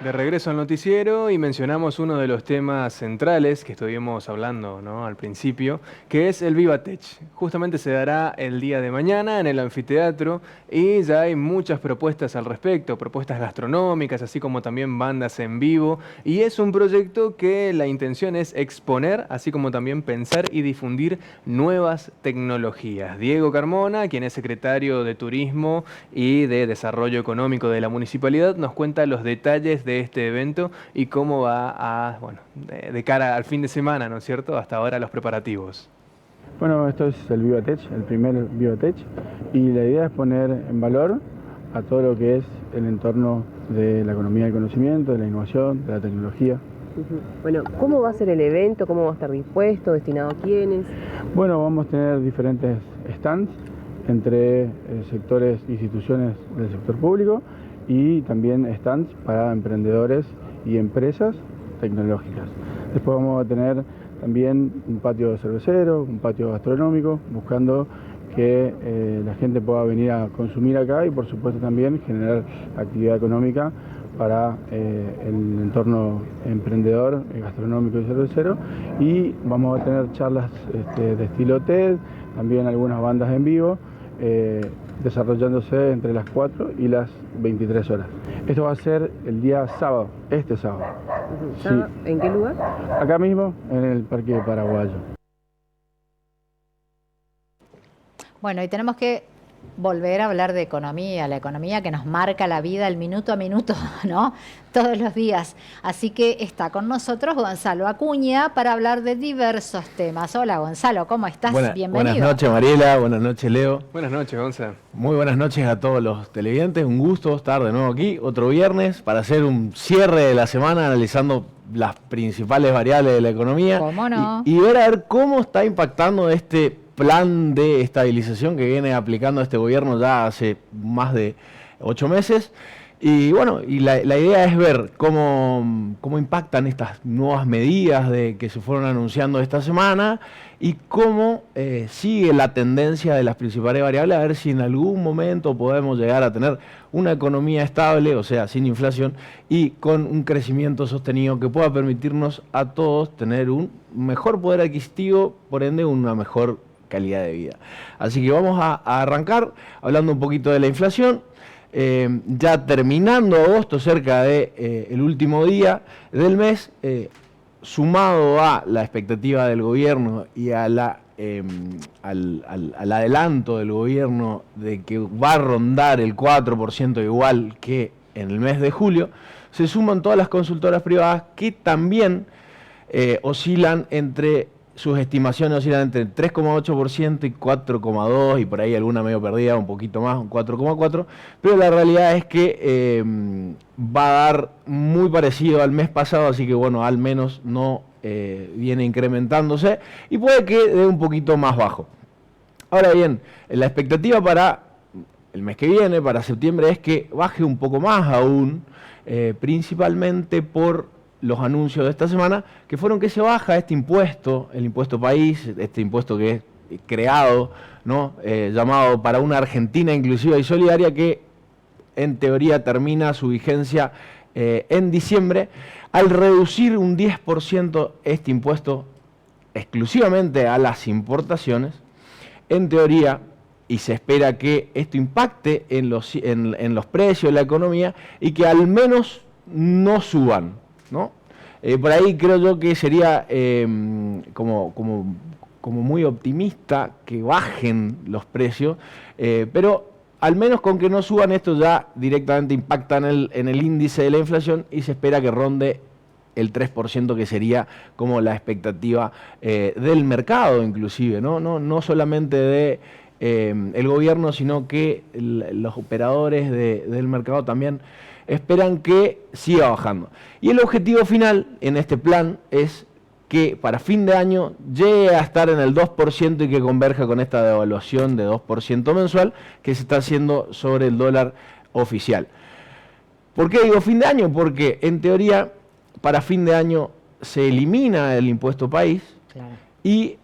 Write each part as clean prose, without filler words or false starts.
De regreso al noticiero y mencionamos uno de los temas centrales que estuvimos hablando, ¿no?, al principio, que es el Vivatech. Justamente se dará el día de mañana en el anfiteatro y ya hay muchas propuestas al respecto, propuestas gastronómicas, así como también bandas en vivo. Y es un proyecto que la intención es exponer, así como también pensar y difundir nuevas tecnologías. Diego Carmona, quien es secretario de Turismo y de Desarrollo Económico de la Municipalidad, nos cuenta los detalles de este evento y cómo va de cara al fin de semana, ¿no es cierto?, hasta ahora los preparativos. Bueno, esto es el Vivatech, el primer Vivatech, y la idea es poner en valor a todo lo que es el entorno de la economía del conocimiento, de la innovación, de la tecnología. Bueno, ¿cómo va a ser el evento? ¿Cómo va a estar dispuesto? ¿Destinado a quiénes? Bueno, vamos a tener diferentes stands entre sectores, instituciones del sector público y también stands para emprendedores y empresas tecnológicas. Después vamos a tener también un patio cervecero, un patio gastronómico, buscando que la gente pueda venir a consumir acá y por supuesto también generar actividad económica para el entorno emprendedor, gastronómico y cervecero. Y vamos a tener charlas de estilo TED, también algunas bandas en vivo, desarrollándose entre las 4 y las 23 horas. Esto va a ser el día sábado, este sábado. Sí. ¿En qué lugar? Acá mismo, en el Parque Paraguayo. Bueno, y tenemos que volver a hablar de economía, la economía que nos marca la vida el minuto a minuto, ¿no? Todos los días. Así que está con nosotros Gonzalo Acuña para hablar de diversos temas. Hola Gonzalo, ¿cómo estás? Bienvenido. Buenas noches Mariela, buenas noches Leo. Buenas noches, Gonzalo. Muy buenas noches a todos los televidentes, un gusto estar de nuevo aquí, otro viernes, para hacer un cierre de la semana analizando las principales variables de la economía. ¿Cómo no? Y ver a ver cómo está impactando este plan de estabilización que viene aplicando este gobierno ya hace más de 8 meses. Y bueno, y la idea es ver cómo impactan estas nuevas medidas que se fueron anunciando esta semana y cómo sigue la tendencia de las principales variables, a ver si en algún momento podemos llegar a tener una economía estable, o sea, sin inflación, y con un crecimiento sostenido que pueda permitirnos a todos tener un mejor poder adquisitivo, por ende una mejor calidad de vida. Así que vamos a arrancar hablando un poquito de la inflación. Ya terminando agosto, cerca de el último día del mes, sumado a la expectativa del gobierno y a al adelanto del gobierno de que va a rondar el 4% igual que en el mes de julio, se suman todas las consultoras privadas que también oscilan entre... Sus estimaciones oscilan entre 3,8% y 4,2%, y por ahí alguna medio perdida, un poquito más, un 4,4%, pero la realidad es que va a dar muy parecido al mes pasado, así que bueno, al menos no viene incrementándose, y puede que dé un poquito más bajo. Ahora bien, la expectativa para el mes que viene, para septiembre, es que baje un poco más aún, principalmente por los anuncios de esta semana, que fueron que se baja este impuesto, el impuesto país, este impuesto que es creado, ¿no?, llamado para una Argentina inclusiva y solidaria, que en teoría termina su vigencia en diciembre, al reducir un 10% este impuesto exclusivamente a las importaciones. En teoría, y se espera que esto impacte en los precios de la economía y que al menos no suban, ¿no? Por ahí creo yo que sería como muy optimista que bajen los precios, pero al menos con que no suban, esto ya directamente impacta en el índice de la inflación y se espera que ronde el 3%, que sería como la expectativa del mercado inclusive, no solamente el gobierno, sino que los operadores del mercado también esperan que siga bajando. Y el objetivo final en este plan es que para fin de año llegue a estar en el 2% y que converja con esta devaluación de 2% mensual que se está haciendo sobre el dólar oficial. ¿Por qué digo fin de año? Porque en teoría para fin de año se elimina el impuesto país, claro, y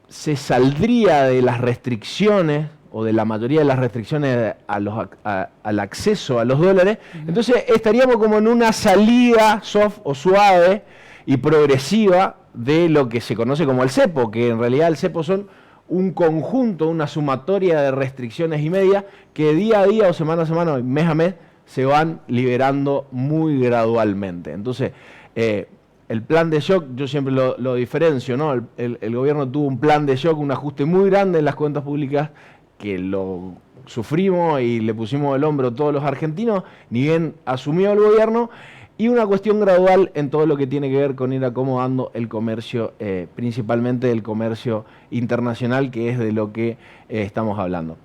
se saldría de las restricciones o de la mayoría de las restricciones al acceso a los dólares, entonces estaríamos como en una salida soft o suave y progresiva de lo que se conoce como el cepo, que en realidad el cepo son un conjunto, una sumatoria de restricciones y medidas que día a día o semana a semana, mes a mes, se van liberando muy gradualmente. Entonces, el plan de shock, yo siempre lo diferencio, ¿no? El gobierno tuvo un plan de shock, un ajuste muy grande en las cuentas públicas, que lo sufrimos y le pusimos el hombro todos los argentinos, ni bien asumió el gobierno, y una cuestión gradual en todo lo que tiene que ver con ir acomodando el comercio, principalmente el comercio internacional, que es de lo que estamos hablando.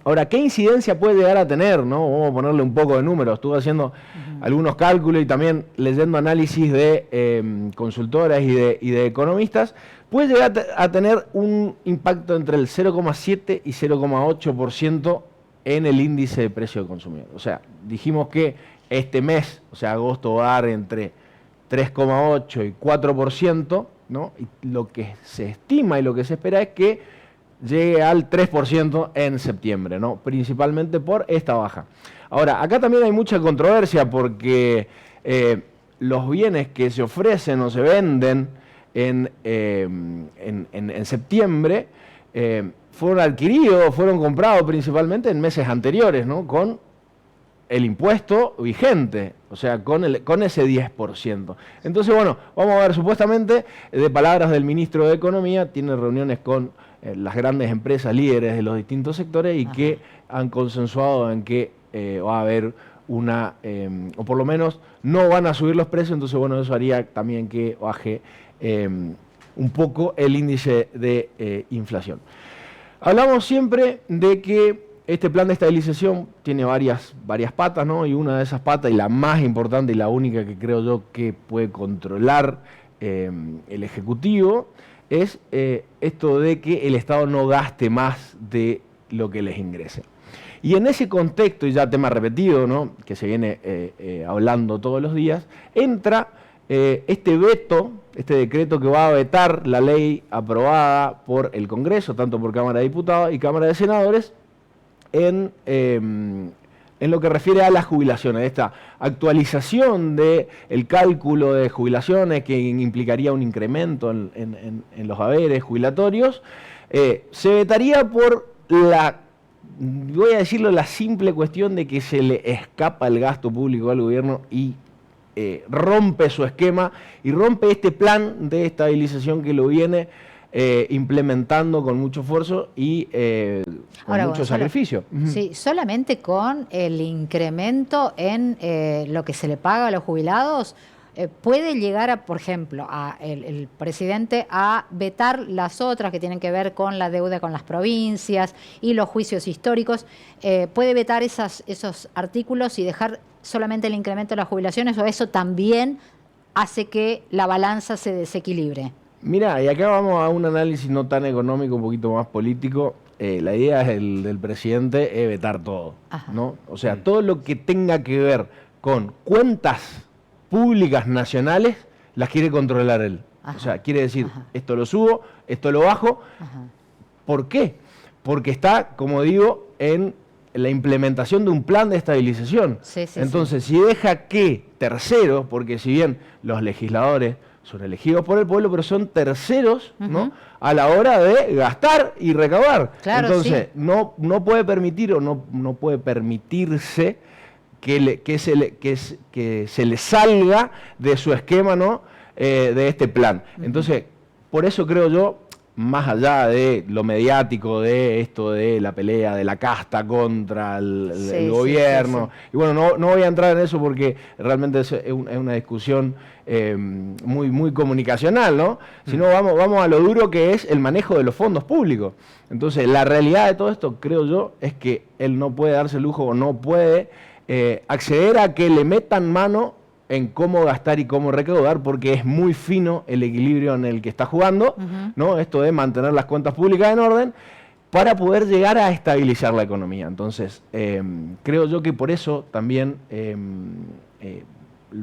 Ahora, ¿qué incidencia puede llegar a tener, ¿no? Vamos a ponerle un poco de números. Estuve haciendo algunos cálculos y también leyendo análisis de consultoras y de economistas. Puede llegar a tener un impacto entre el 0,7 y 0,8% en el índice de precio de consumidor. O sea, dijimos que este mes, o sea, agosto, va a dar entre 3,8 y 4%, ¿no? Y lo que se estima y lo que se espera es que llegue al 3% en septiembre, ¿no? Principalmente por esta baja. Ahora, acá también hay mucha controversia porque los bienes que se ofrecen o se venden en septiembre fueron adquiridos, fueron comprados principalmente en meses anteriores, ¿no? Con el impuesto vigente, o sea, con ese 10%. Entonces, bueno, vamos a ver, supuestamente, de palabras del ministro de Economía, tiene reuniones con las grandes empresas líderes de los distintos sectores y que han consensuado en que va a haber una, o por lo menos no van a subir los precios, entonces bueno, eso haría también que baje un poco el índice de inflación. Hablamos siempre de que este plan de estabilización tiene varias patas, ¿no? Y una de esas patas, y la más importante y la única que creo yo que puede controlar el Ejecutivo, es esto de que el Estado no gaste más de lo que les ingrese. Y en ese contexto, y ya tema repetido, ¿no? Que se viene hablando todos los días, entra este veto, este decreto que va a vetar la ley aprobada por el Congreso, tanto por Cámara de Diputados y Cámara de Senadores, en lo que refiere a las jubilaciones, esta actualización del cálculo de jubilaciones que implicaría un incremento en los haberes jubilatorios, se vetaría por voy a decirlo, la simple cuestión de que se le escapa el gasto público al gobierno y rompe su esquema y rompe este plan de estabilización que lo viene implementando con mucho esfuerzo y con mucho sacrificio. Sí, solamente con el incremento en lo que se le paga a los jubilados, puede llegar a, por ejemplo, el presidente a vetar las otras que tienen que ver con la deuda con las provincias y los juicios históricos. Puede vetar esos artículos y dejar solamente el incremento de las jubilaciones, o eso también hace que la balanza se desequilibre. Mira, y acá vamos a un análisis no tan económico, un poquito más político. La idea es del presidente es vetar todo, ¿no? O sea, todo lo que tenga que ver con cuentas públicas nacionales las quiere controlar él. O sea, quiere decir, esto lo subo, esto lo bajo. ¿Por qué? Porque está, como digo, en la implementación de un plan de estabilización. Entonces, si deja que terceros, porque si bien los legisladores son elegidos por el pueblo, pero son terceros, ¿no? A la hora de gastar y recaudar. Claro, entonces, no puede permitir o no puede permitirse que se le salga de su esquema, ¿no? De este plan. Entonces, por eso creo yo, más allá de lo mediático, de esto de la pelea de la casta contra el gobierno, y bueno, no voy a entrar en eso porque realmente es una discusión muy, muy comunicacional, ¿no? Sino vamos a lo duro que es el manejo de los fondos públicos. Entonces, la realidad de todo esto, creo yo, es que él no puede darse el lujo o no puede acceder a que le metan mano en cómo gastar y cómo recaudar, porque es muy fino el equilibrio en el que está jugando, ¿no? Esto de mantener las cuentas públicas en orden para poder llegar a estabilizar la economía. Entonces, creo yo que por eso también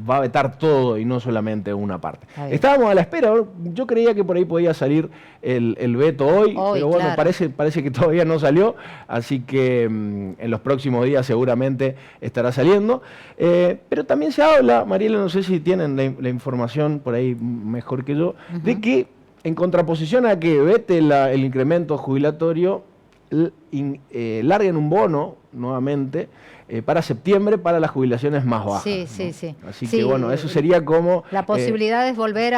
va a vetar todo y no solamente una parte. Estábamos a la espera, yo creía que por ahí podía salir el veto hoy, pero bueno, claro. parece que todavía no salió, así que en los próximos días seguramente estará saliendo. Pero también se habla, Mariela, no sé si tienen la información por ahí mejor que yo, de que en contraposición a que vete el incremento jubilatorio, larguen un bono nuevamente para septiembre para las jubilaciones más bajas. Sí, ¿no? sí, sí. Así Sí, que bueno, eso sería como... La posibilidad es volver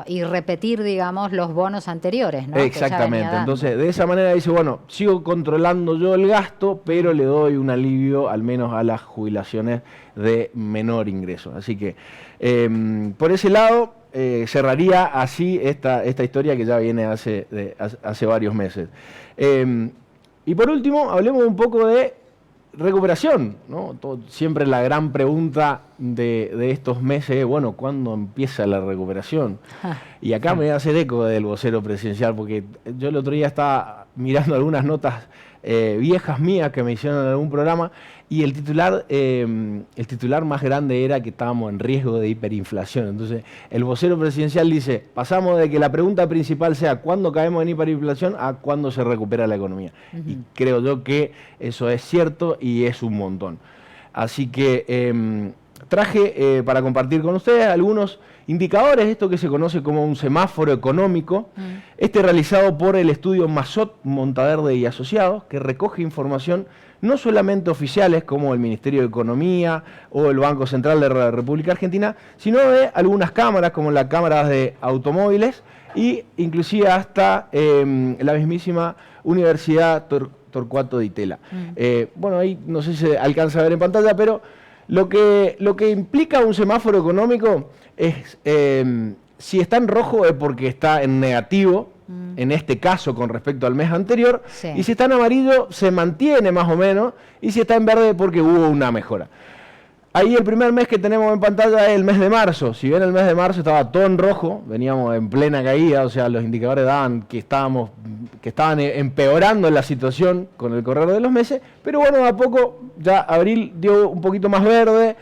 y repetir, digamos, los bonos anteriores, ¿no? Exactamente. Entonces, de esa manera dice, bueno, sigo controlando yo el gasto, pero le doy un alivio al menos a las jubilaciones de menor ingreso. Así que, por ese lado, cerraría así esta historia que ya viene hace varios meses. Y por último, hablemos un poco de recuperación, ¿no? Siempre la gran pregunta de estos meses es, bueno, ¿cuándo empieza la recuperación? Y acá me voy a hacer eco del vocero presidencial, porque yo el otro día estaba mirando algunas notas viejas mías que me hicieron en algún programa, y el titular más grande era que estábamos en riesgo de hiperinflación. Entonces, el vocero presidencial dice, pasamos de que la pregunta principal sea ¿cuándo caemos en hiperinflación? A ¿cuándo se recupera la economía? Y creo yo que eso es cierto y es un montón. Así que traje para compartir con ustedes algunos indicadores, esto que se conoce como un semáforo económico, realizado por el estudio Mazot, Montaverde y Asociados, que recoge información no solamente oficiales como el Ministerio de Economía o el Banco Central de la República Argentina, sino de algunas cámaras como las cámaras de automóviles e inclusive hasta la mismísima Universidad Torcuato Di Tella. Bueno, ahí no sé si se alcanza a ver en pantalla, pero lo que implica un semáforo económico es, si está en rojo es porque está en negativo, en este caso con respecto al mes anterior, y si está en amarillo se mantiene más o menos, y si está en verde porque hubo una mejora. Ahí el primer mes que tenemos en pantalla es el mes de marzo. Si bien el mes de marzo estaba todo en rojo, veníamos en plena caída, o sea, los indicadores daban que estaban empeorando la situación con el correr de los meses, pero bueno, a poco ya abril dio un poquito más verde,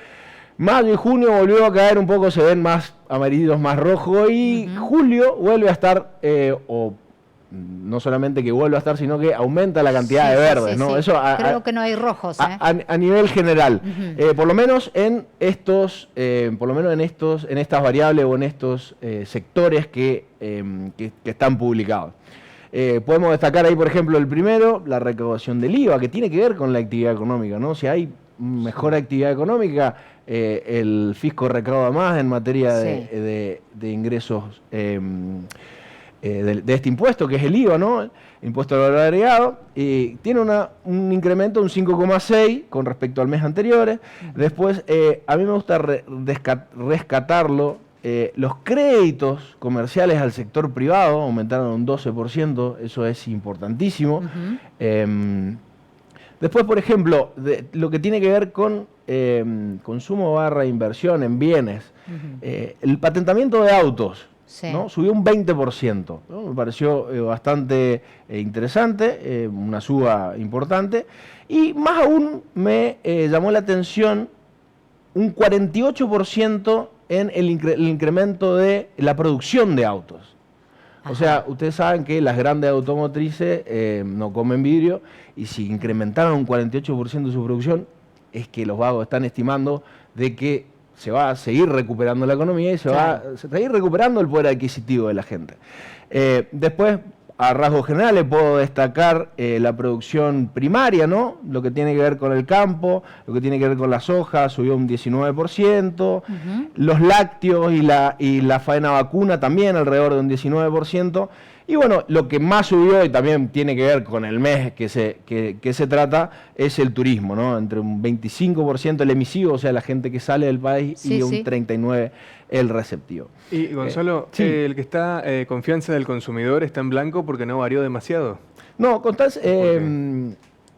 mayo y junio volvió a caer un poco, se ven más amarillos, más rojos, y julio vuelve a estar, no solamente que vuelve a estar, sino que aumenta la cantidad de verdes, ¿no? Sí. Eso creo que no hay rojos, a nivel general. Por lo menos en estas variables o en estos sectores que están publicados. Podemos destacar ahí, por ejemplo, el primero, la recaudación del IVA, que tiene que ver con la actividad económica, ¿no? Si hay mejor actividad económica, el fisco recauda más en materia de ingresos de este impuesto, que es el IVA, ¿no? Impuesto al valor agregado, y tiene un incremento de un 5,6 con respecto al mes anterior. Después, a mí me gusta rescatarlo. Los créditos comerciales al sector privado aumentaron un 12%, eso es importantísimo. Después, por ejemplo, lo que tiene que ver con consumo / inversión en bienes, el patentamiento de autos, ¿no? Subió un 20%, ¿no? Me pareció bastante interesante, una suba importante, y más aún me llamó la atención un 48% en el incremento de la producción de autos. O sea, ustedes saben que las grandes automotrices no comen vidrio, y si incrementaron un 48% su producción, es que los vagos están estimando de que se va a seguir recuperando la economía y se va a seguir recuperando el poder adquisitivo de la gente. Después, a rasgos generales, puedo destacar la producción primaria, ¿no? Lo que tiene que ver con el campo, lo que tiene que ver con la soja, subió un 19%, los lácteos y la faena vacuna también alrededor de un 19%, y bueno, lo que más subió y también tiene que ver con el mes que se trata es el turismo, ¿no? Entre un 25% el emisivo, o sea, la gente que sale del país, y un 39% el receptivo. Y Gonzalo, el que está confianza del consumidor está en blanco porque no varió demasiado. No,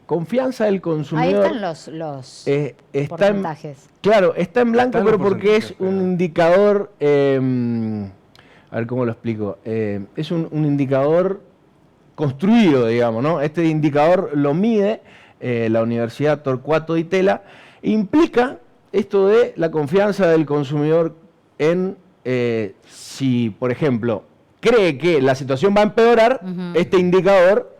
confianza del consumidor. Ahí están los porcentajes. Claro, está en blanco, pero porque es un indicador, a ver cómo lo explico, es un indicador construido, digamos, ¿no? Este indicador lo mide la Universidad Torcuato Di Tella, implica esto de la confianza del consumidor en si, por ejemplo, cree que la situación va a empeorar, este indicador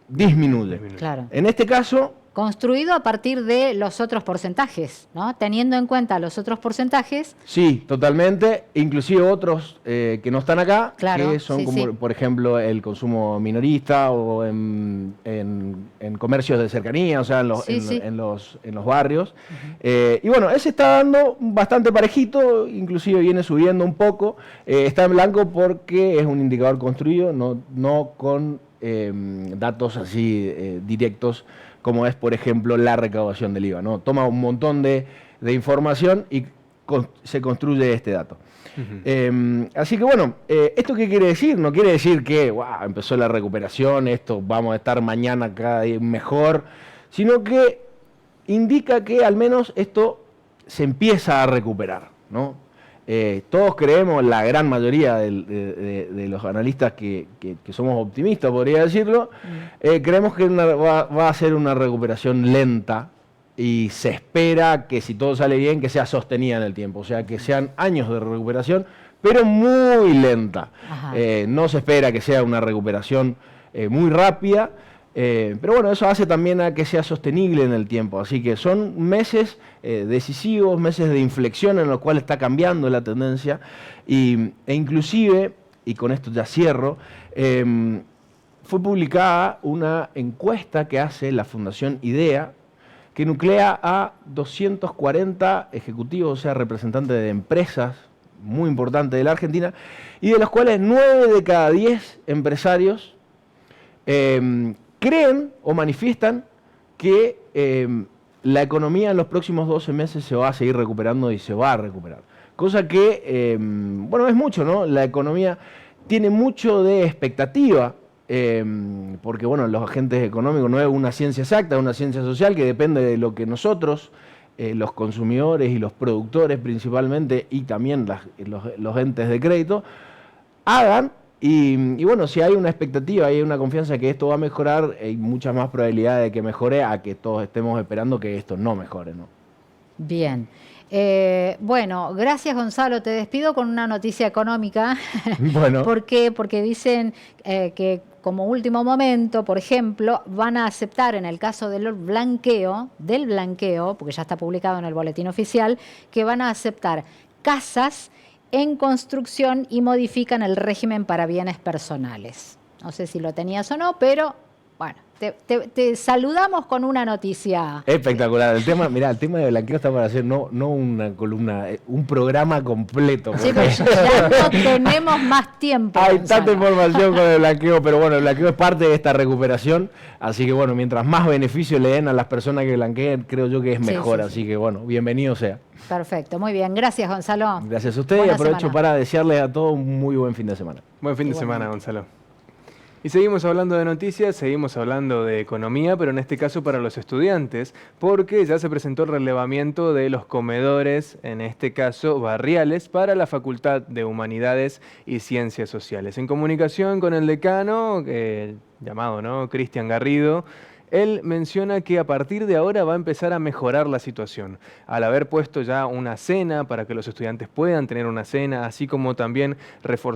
disminuye. Claro. En este caso, Construido a partir de los otros porcentajes, ¿no? Teniendo en cuenta los otros porcentajes. sí, totalmente, inclusive otros que no están acá, Claro, que son sí, como, sí. por ejemplo, el consumo minorista o en comercios de cercanía, o sea, Sí, sí. en los barrios. Y bueno, ese está dando bastante parejito, inclusive viene subiendo un poco. Está en blanco porque es un indicador construido, no con datos así directos, como es, por ejemplo, la recaudación del IVA, ¿no? Toma un montón de información y se construye este dato. Así que bueno, ¿esto qué quiere decir? No quiere decir que wow, empezó la recuperación, esto vamos a estar mañana cada día mejor, sino que indica que al menos esto se empieza a recuperar, ¿no? Todos creemos, la gran mayoría de los analistas que somos optimistas, podría decirlo, creemos que va a ser una recuperación lenta y se espera que, si todo sale bien, que sea sostenida en el tiempo, o sea, que sean años de recuperación, pero muy lenta. No se espera que sea una recuperación muy rápida, pero bueno, eso hace también a que sea sostenible en el tiempo. Así que son meses decisivos, meses de inflexión en los cuales está cambiando la tendencia e inclusive, y con esto ya cierro, fue publicada una encuesta que hace la Fundación IDEA, que nuclea a 240 ejecutivos, o sea, representantes de empresas muy importantes de la Argentina, y de los cuales 9 de cada 10 empresarios creen o manifiestan que la economía en los próximos 12 meses se va a seguir recuperando y se va a recuperar. Cosa que, bueno, es mucho, ¿no? La economía tiene mucho de expectativa, porque, bueno, los agentes económicos no es una ciencia exacta, es una ciencia social que depende de lo que nosotros, los consumidores y los productores principalmente, y también los entes de crédito, hagan. Y bueno, si hay una expectativa, hay una confianza que esto va a mejorar, hay muchas más probabilidades de que mejore a que todos estemos esperando que esto no mejore, ¿no? Bien. Bueno, gracias Gonzalo. Te despido con una noticia económica. Bueno. ¿Por qué? Porque dicen que como último momento, por ejemplo, van a aceptar en el caso del blanqueo, porque ya está publicado en el boletín oficial, que van a aceptar casas en construcción y modifican el régimen para bienes personales. No sé si lo tenías o no, pero bueno, te saludamos con una noticia. Espectacular. El tema, mirá, el tema de blanqueo está para hacer no una columna, un programa completo. Sí, pero ya no tenemos más tiempo. Hay Gonzalo. tanta información con el blanqueo, pero bueno, el blanqueo es parte de esta recuperación, así que bueno, mientras más beneficio le den a las personas que blanqueen, creo yo que es mejor, Sí. Así que bueno, bienvenido sea. Perfecto, muy bien. Gracias, Gonzalo. Gracias a ustedes y Buena aprovecho semana. para desearles a todos un muy buen fin de semana. Buen fin de semana, Igualmente. Gonzalo. Y seguimos hablando de noticias, seguimos hablando de economía, pero en este caso para los estudiantes, porque ya se presentó el relevamiento de los comedores, en este caso barriales, para la Facultad de Humanidades y Ciencias Sociales. En comunicación con el decano, llamado, ¿no?, Cristian Garrido, él menciona que a partir de ahora va a empezar a mejorar la situación. Al haber puesto ya una cena para que los estudiantes puedan tener una cena, así como también reforzar